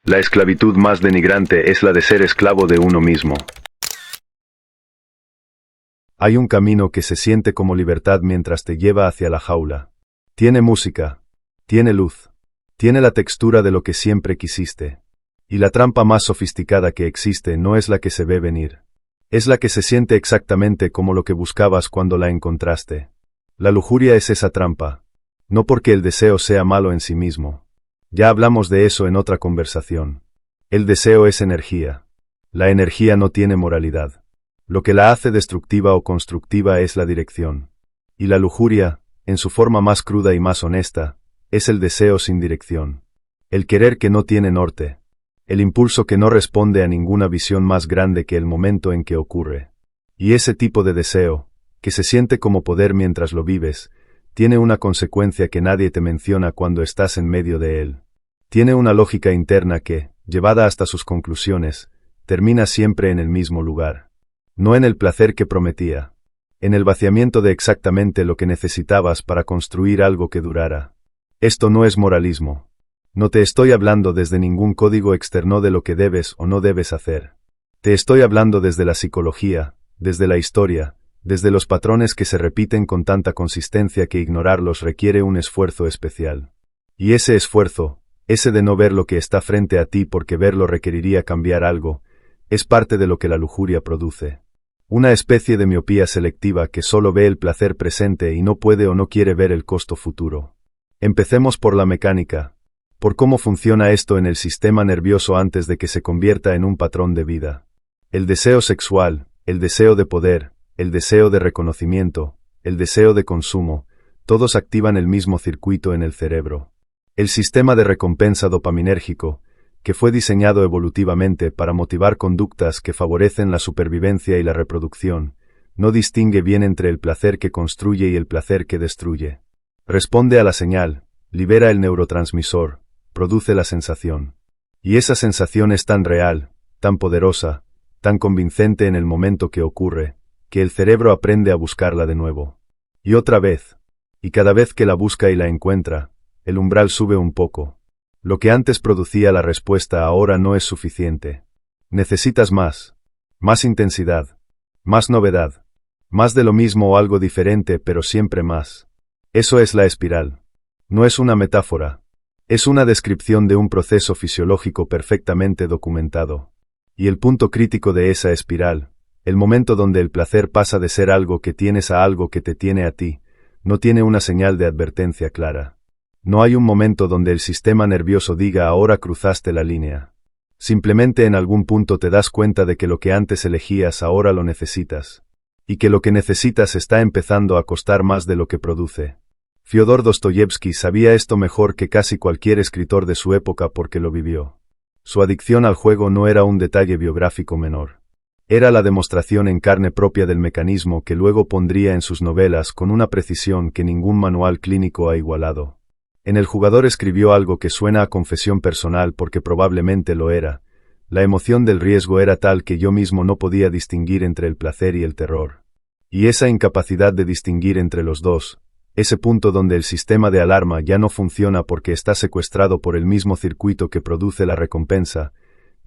La esclavitud más denigrante es la de ser esclavo de uno mismo. Hay un camino que se siente como libertad mientras te lleva hacia la jaula. Tiene música, tiene luz, tiene la textura de lo que siempre quisiste. Y la trampa más sofisticada que existe no es la que se ve venir. Es la que se siente exactamente como lo que buscabas cuando la encontraste. La lujuria es esa trampa. No porque el deseo sea malo en sí mismo. Ya hablamos de eso en otra conversación. El deseo es energía. La energía no tiene moralidad. Lo que la hace destructiva o constructiva es la dirección. Y la lujuria, en su forma más cruda y más honesta, es el deseo sin dirección. El querer que no tiene norte. El impulso que no responde a ninguna visión más grande que el momento en que ocurre. Y ese tipo de deseo, que se siente como poder mientras lo vives, tiene una consecuencia que nadie te menciona cuando estás en medio de él. Tiene una lógica interna que, llevada hasta sus conclusiones, termina siempre en el mismo lugar. No en el placer que prometía. En el vaciamiento de exactamente lo que necesitabas para construir algo que durara. Esto no es moralismo. No te estoy hablando desde ningún código externo de lo que debes o no debes hacer. Te estoy hablando desde la psicología, desde la historia, desde los patrones que se repiten con tanta consistencia que ignorarlos requiere un esfuerzo especial. Y ese esfuerzo, ese de no ver lo que está frente a ti porque verlo requeriría cambiar algo, es parte de lo que la lujuria produce. Una especie de miopía selectiva que solo ve el placer presente y no puede o no quiere ver el costo futuro. Empecemos por la mecánica. Por cómo funciona esto en el sistema nervioso antes de que se convierta en un patrón de vida. El deseo sexual, el deseo de poder, el deseo de reconocimiento, el deseo de consumo, todos activan el mismo circuito en el cerebro. El sistema de recompensa dopaminérgico, que fue diseñado evolutivamente para motivar conductas que favorecen la supervivencia y la reproducción, no distingue bien entre el placer que construye y el placer que destruye. Responde a la señal, libera el neurotransmisor, produce la sensación. Y esa sensación es tan real, tan poderosa, tan convincente en el momento que ocurre, que el cerebro aprende a buscarla de nuevo. Y otra vez. Y cada vez que la busca y la encuentra, el umbral sube un poco. Lo que antes producía la respuesta ahora no es suficiente. Necesitas más. Más intensidad. Más novedad. Más de lo mismo o algo diferente, pero siempre más. Eso es la espiral. No es una metáfora. Es una descripción de un proceso fisiológico perfectamente documentado. Y el punto crítico de esa espiral, el momento donde el placer pasa de ser algo que tienes a algo que te tiene a ti, no tiene una señal de advertencia clara. No hay un momento donde el sistema nervioso diga ahora cruzaste la línea. Simplemente en algún punto te das cuenta de que lo que antes elegías ahora lo necesitas. Y que lo que necesitas está empezando a costar más de lo que produce. Fyodor Dostoyevsky sabía esto mejor que casi cualquier escritor de su época porque lo vivió. Su adicción al juego no era un detalle biográfico menor. Era la demostración en carne propia del mecanismo que luego pondría en sus novelas con una precisión que ningún manual clínico ha igualado. En El jugador escribió algo que suena a confesión personal porque probablemente lo era. La emoción del riesgo era tal que yo mismo no podía distinguir entre el placer y el terror. Y esa incapacidad de distinguir entre los dos, ese punto donde el sistema de alarma ya no funciona porque está secuestrado por el mismo circuito que produce la recompensa,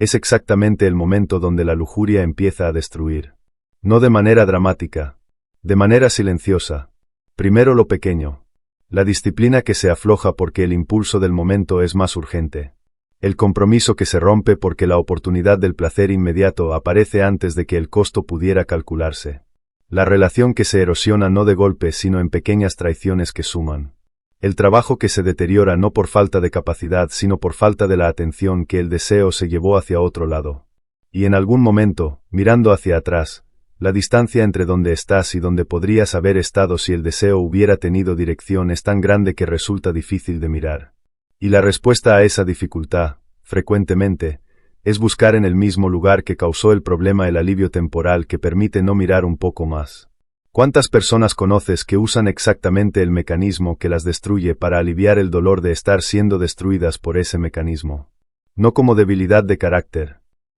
es exactamente el momento donde la lujuria empieza a destruir. No de manera dramática, de manera silenciosa. Primero lo pequeño. La disciplina que se afloja porque el impulso del momento es más urgente. El compromiso que se rompe porque la oportunidad del placer inmediato aparece antes de que el costo pudiera calcularse. La relación que se erosiona no de golpe sino en pequeñas traiciones que suman. El trabajo que se deteriora no por falta de capacidad sino por falta de la atención que el deseo se llevó hacia otro lado. Y en algún momento, mirando hacia atrás, la distancia entre donde estás y donde podrías haber estado si el deseo hubiera tenido dirección es tan grande que resulta difícil de mirar. Y la respuesta a esa dificultad, frecuentemente, es buscar en el mismo lugar que causó el problema el alivio temporal que permite no mirar un poco más. ¿Cuántas personas conoces que usan exactamente el mecanismo que las destruye para aliviar el dolor de estar siendo destruidas por ese mecanismo? No como debilidad de carácter,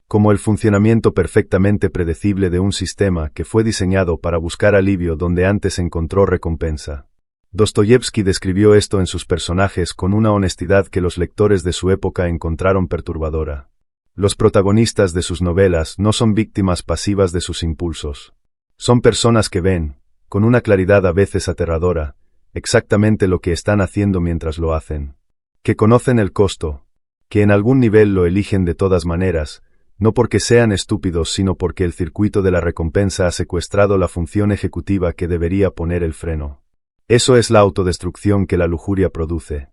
como el funcionamiento perfectamente predecible de un sistema que fue diseñado para buscar alivio donde antes encontró recompensa. Dostoyevsky describió esto en sus personajes con una honestidad que los lectores de su época encontraron perturbadora. Los protagonistas de sus novelas no son víctimas pasivas de sus impulsos. Son personas que ven, con una claridad a veces aterradora, exactamente lo que están haciendo mientras lo hacen. Que conocen el costo, que en algún nivel lo eligen de todas maneras, no porque sean estúpidos sino porque el circuito de la recompensa ha secuestrado la función ejecutiva que debería poner el freno. Eso es la autodestrucción que la lujuria produce.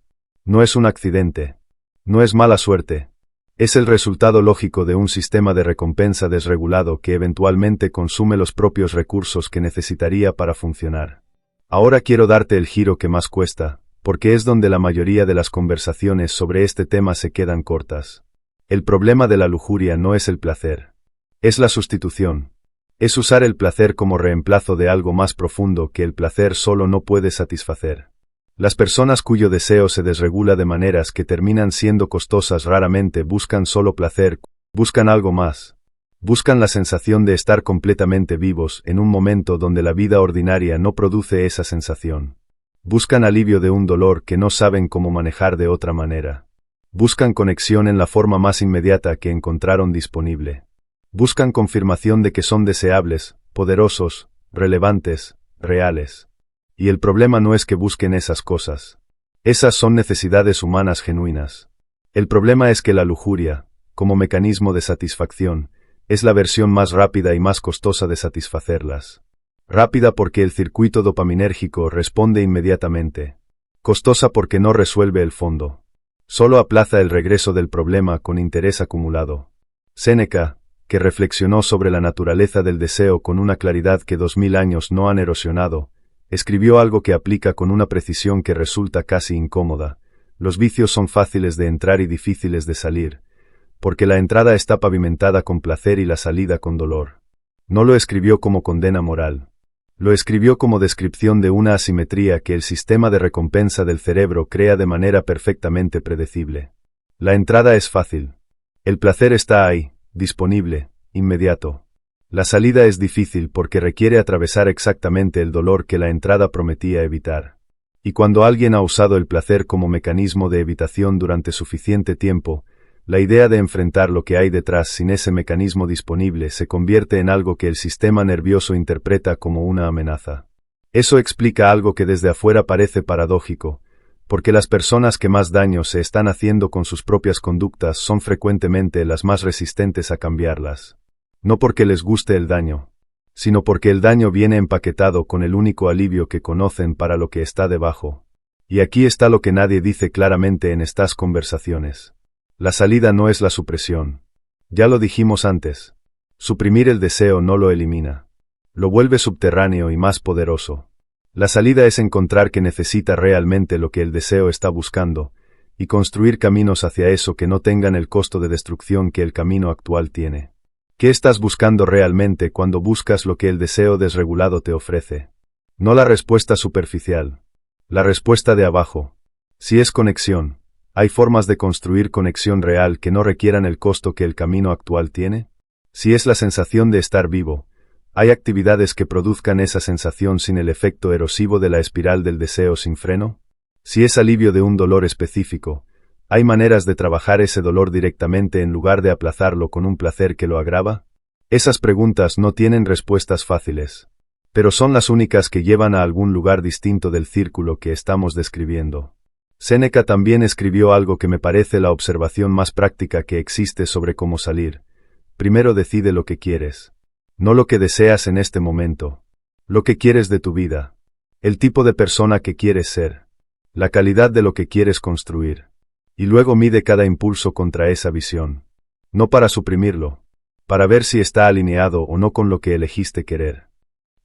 No es un accidente. No es mala suerte. Es el resultado lógico de un sistema de recompensa desregulado que eventualmente consume los propios recursos que necesitaría para funcionar. Ahora quiero darte el giro que más cuesta, porque es donde la mayoría de las conversaciones sobre este tema se quedan cortas. El problema de la lujuria no es el placer. Es la sustitución. Es usar el placer como reemplazo de algo más profundo que el placer solo no puede satisfacer. Las personas cuyo deseo se desregula de maneras que terminan siendo costosas raramente buscan solo placer, buscan algo más. Buscan la sensación de estar completamente vivos en un momento donde la vida ordinaria no produce esa sensación. Buscan alivio de un dolor que no saben cómo manejar de otra manera. Buscan conexión en la forma más inmediata que encontraron disponible. Buscan confirmación de que son deseables, poderosos, relevantes, reales. Y el problema no es que busquen esas cosas. Esas son necesidades humanas genuinas. El problema es que la lujuria, como mecanismo de satisfacción, es la versión más rápida y más costosa de satisfacerlas. Rápida porque el circuito dopaminérgico responde inmediatamente. Costosa porque no resuelve el fondo. Solo aplaza el regreso del problema con interés acumulado. Séneca, que reflexionó sobre la naturaleza del deseo con una claridad que 2000 años no han erosionado, escribió algo que aplica con una precisión que resulta casi incómoda. Los vicios son fáciles de entrar y difíciles de salir, porque la entrada está pavimentada con placer y la salida con dolor. No lo escribió como condena moral. Lo escribió como descripción de una asimetría que el sistema de recompensa del cerebro crea de manera perfectamente predecible. La entrada es fácil. El placer está ahí, disponible, inmediato. La salida es difícil porque requiere atravesar exactamente el dolor que la entrada prometía evitar. Y cuando alguien ha usado el placer como mecanismo de evitación durante suficiente tiempo, la idea de enfrentar lo que hay detrás sin ese mecanismo disponible se convierte en algo que el sistema nervioso interpreta como una amenaza. Eso explica algo que desde afuera parece paradójico, porque las personas que más daño se están haciendo con sus propias conductas son frecuentemente las más resistentes a cambiarlas. No porque les guste el daño, sino porque el daño viene empaquetado con el único alivio que conocen para lo que está debajo. Y aquí está lo que nadie dice claramente en estas conversaciones. La salida no es la supresión. Ya lo dijimos antes. Suprimir el deseo no lo elimina. Lo vuelve subterráneo y más poderoso. La salida es encontrar que necesita realmente lo que el deseo está buscando, y construir caminos hacia eso que no tengan el costo de destrucción que el camino actual tiene. ¿Qué estás buscando realmente cuando buscas lo que el deseo desregulado te ofrece? No la respuesta superficial. La respuesta de abajo. Si es conexión, ¿hay formas de construir conexión real que no requieran el costo que el camino actual tiene? Si es la sensación de estar vivo, ¿hay actividades que produzcan esa sensación sin el efecto erosivo de la espiral del deseo sin freno? Si es alivio de un dolor específico, ¿hay maneras de trabajar ese dolor directamente en lugar de aplazarlo con un placer que lo agrava? Esas preguntas no tienen respuestas fáciles, pero son las únicas que llevan a algún lugar distinto del círculo que estamos describiendo. Séneca también escribió algo que me parece la observación más práctica que existe sobre cómo salir. Primero decide lo que quieres. No lo que deseas en este momento. Lo que quieres de tu vida. El tipo de persona que quieres ser. La calidad de lo que quieres construir. Y luego mide cada impulso contra esa visión. No para suprimirlo, para ver si está alineado o no con lo que elegiste querer.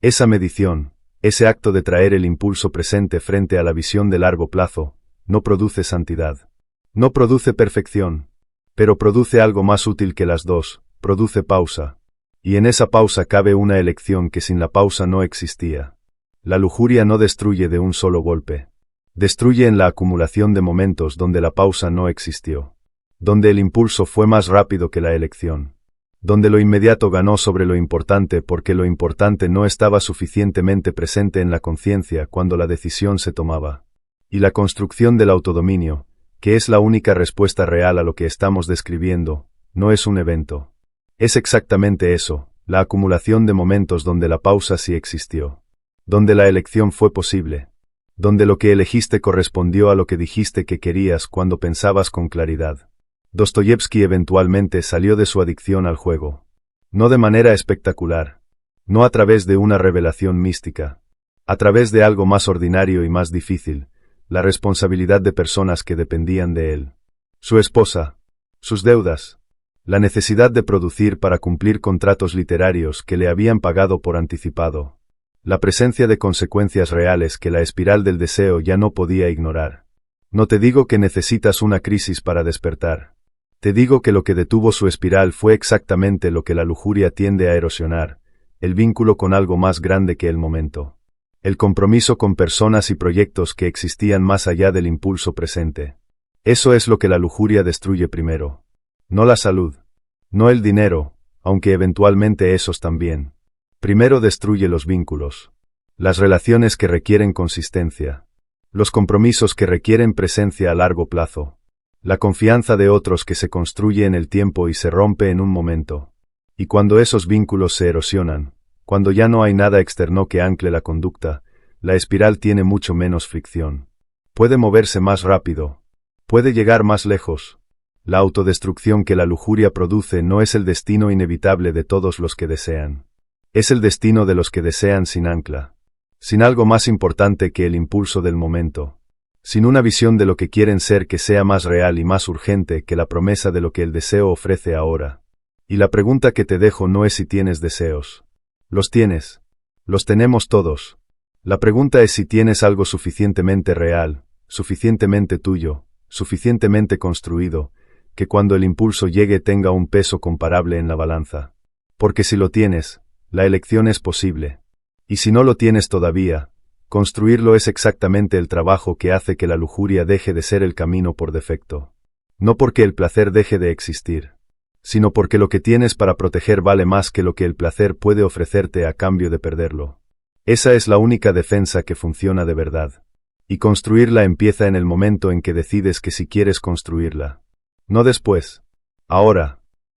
Esa medición, ese acto de traer el impulso presente frente a la visión de largo plazo, no produce santidad. No produce perfección, pero produce algo más útil que las dos, produce pausa. Y en esa pausa cabe una elección que sin la pausa no existía. La lujuria no destruye de un solo golpe. Destruye en la acumulación de momentos donde la pausa no existió. Donde el impulso fue más rápido que la elección. donde lo inmediato ganó sobre lo importante porque lo importante no estaba suficientemente presente en la conciencia cuando la decisión se tomaba. Y la construcción del autodominio, que es la única respuesta real a lo que estamos describiendo, no es un evento. Es exactamente eso, la acumulación de momentos donde la pausa sí existió. Donde la elección fue posible. Donde lo que elegiste correspondió a lo que dijiste que querías cuando pensabas con claridad. Dostoyevsky eventualmente salió de su adicción al juego. No de manera espectacular. No a través de una revelación mística. A través de algo más ordinario y más difícil, la responsabilidad de personas que dependían de él. Su esposa. Sus deudas. La necesidad de producir para cumplir contratos literarios que le habían pagado por anticipado. La presencia de consecuencias reales que la espiral del deseo ya no podía ignorar. No te digo que necesitas una crisis para despertar. Te digo que lo que detuvo su espiral fue exactamente lo que la lujuria tiende a erosionar, el vínculo con algo más grande que el momento. El compromiso con personas y proyectos que existían más allá del impulso presente. Eso es lo que la lujuria destruye primero. No la salud. No el dinero, aunque eventualmente esos también. Primero destruye los vínculos. Las relaciones que requieren consistencia. Los compromisos que requieren presencia a largo plazo. La confianza de otros que se construye en el tiempo y se rompe en un momento. Y cuando esos vínculos se erosionan, cuando ya no hay nada externo que ancle la conducta, la espiral tiene mucho menos fricción. Puede moverse más rápido. Puede llegar más lejos. La autodestrucción que la lujuria produce no es el destino inevitable de todos los que desean. Es el destino de los que desean sin ancla. Sin algo más importante que el impulso del momento. Sin una visión de lo que quieren ser que sea más real y más urgente que la promesa de lo que el deseo ofrece ahora. Y la pregunta que te dejo no es si tienes deseos. Los tienes. Los tenemos todos. La pregunta es si tienes algo suficientemente real, suficientemente tuyo, suficientemente construido, que cuando el impulso llegue tenga un peso comparable en la balanza. Porque si lo tienes, la elección es posible. Y si no lo tienes todavía, construirlo es exactamente el trabajo que hace que la lujuria deje de ser el camino por defecto. No porque el placer deje de existir, sino porque lo que tienes para proteger vale más que lo que el placer puede ofrecerte a cambio de perderlo. Esa es la única defensa que funciona de verdad. Y construirla empieza en el momento en que decides que si quieres construirla. No después. Ahora.